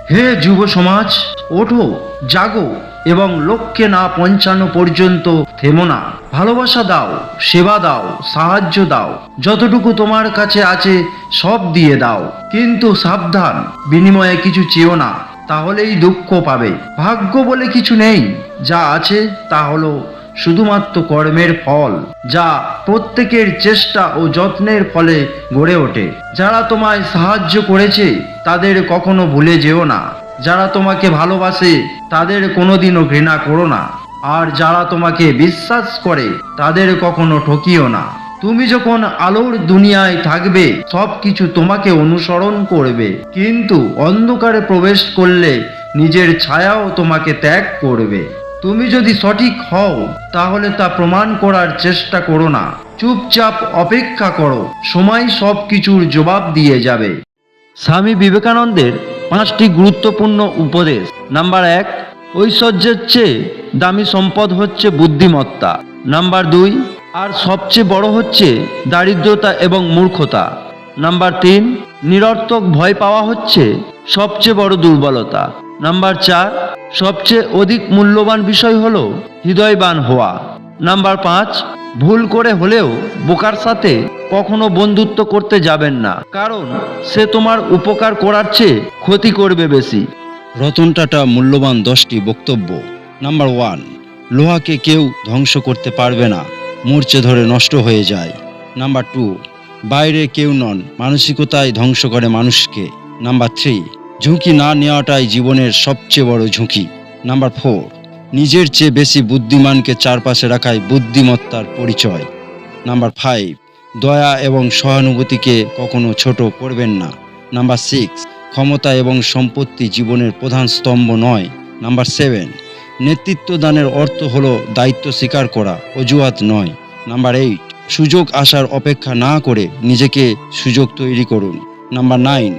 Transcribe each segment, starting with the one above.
হে যুব সমাজ, ওঠো, জাগো এবং লক্ষ্যে না পৌঁছানো পর্যন্ত থেমো না। ভালোবাসা দাও, সেবা দাও, সাহায্য দাও, যতটুকু তোমার কাছে আছে সব দিয়ে দাও। কিন্তু সাবধান, বিনিময়ে কিছু চেও না, তাহলেই দুঃখ পাবে। ভাগ্য বলে কিছু নেই, যা আছে তা হলো শুধুমাত্র কর্মের ফল, যা প্রত্যেকের চেষ্টা ও যত্নের ফলে গড়ে ওঠে। যারা তোমায় সাহায্য করেছে তাদের কখনো ভুলে যেও না। যারা তোমাকে ভালোবাসে তাদের কোনোদিনও ঘৃণা করো না। আর যারা তোমাকে বিশ্বাস করে তাদের কখনো ঠকিও না। তুমি যখন আলোর দুনিয়ায় থাকবে সব কিছু তোমাকে অনুসরণ করবে, কিন্তু অন্ধকারে প্রবেশ করলে নিজের ছায়াও তোমাকে ত্যাগ করবে। তুমি যদি সঠিক হও তাহলে তা প্রমাণ করার চেষ্টা করো না, চুপচাপ অপেক্ষা করো, সময় সব কিছুর জবাব দিয়ে যাবে। স্বামী বিবেকানন্দের 5টি গুরুত্বপূর্ণ উপদেশ। নাম্বার 1, ঐশ্বর্যের চেয়ে দামি সম্পদ হচ্ছে বুদ্ধিমত্তা। নাম্বার 2, আর সবচেয়ে বড় হচ্ছে দারিদ্রতা এবং মূর্খতা। নাম্বার 3, নিরর্থক ভয় পাওয়া হচ্ছে সবচেয়ে বড় দুর্বলতা। নাম্বার 4, সবচেয়ে অধিক মূল্যবান বিষয় হলো হৃদয়বান হওয়া। নাম্বার 5, ভুল করে হলেও বোকার সাথে কখনো বন্ধুত্ব করতে যাবেন না, কারণ সে তোমার উপকার করার চেয়ে ক্ষতি করবে বেশি। রতন টাটা মূল্যবান 10টি বক্তব্য। নাম্বার 1, লোহাকে কেউ ধ্বংস করতে পারবে না, মূর্ছে ধরে নষ্ট হয়ে যায়। নাম্বার 2, বাইরে কেউ নন, মানসিকতাই ধ্বংস করে মানুষকে। নাম্বার 3, ঝুঁকি না নেওয়াটাই জীবনের সবচেয়ে বড় ঝুঁকি। নাম্বার 4, নিজের চেয়ে বেশি বুদ্ধিমানকে চারপাশে রাখাই বুদ্ধিমত্তার পরিচয়। নাম্বার 5, দয়া এবং সহানুভূতিকে কখনো ছোট করবেন না। নাম্বার 6, ক্ষমতা এবং সম্পত্তি জীবনের প্রধান স্তম্ভ নয়। নাম্বার 7, নেতৃত্ব দানের অর্থ হলো দায়িত্ব স্বীকার করা, অজুহাত নয়। নাম্বার 8, সুযোগ আসার অপেক্ষা না করে নিজেকে সুযোগ তৈরি করুন। নাম্বার 9,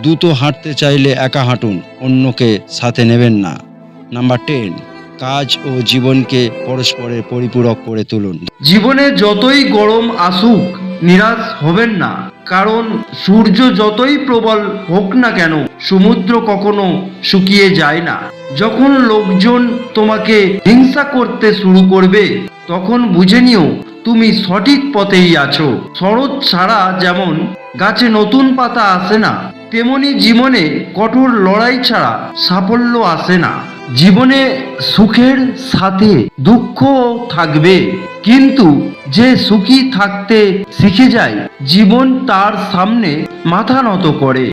দ্রুত হাঁটতে চাইলে একা হাঁটুন, অন্যকে সাথে নেবেন না। নাম্বার 10, কাজ ও জীবনকে পরস্পরের পরিপূরক করে তুলুন। জীবনে যতই গরম আসুক নিরাশ হবেন না, কারণ সূর্য যতই প্রবল হোক না কেন সমুদ্র কখনো শুকিয়ে যায় না। যখন লোকজন তোমাকে হিংসা করতে শুরু করবে তখন বুঝে নিও তুমি সঠিক পথেই আছো। শরৎ ছাড়া যেমন গাছে নতুন পাতা আসে না, তেমনি জীবনে কঠোর লড়াই ছাড়া সাফল্য আসে না। জীবনে সুখের সাথে দুঃখ থাকবে, কিন্তু যে সুখী থাকতে শিখে যায় জীবন তার সামনে মাথা নত করে।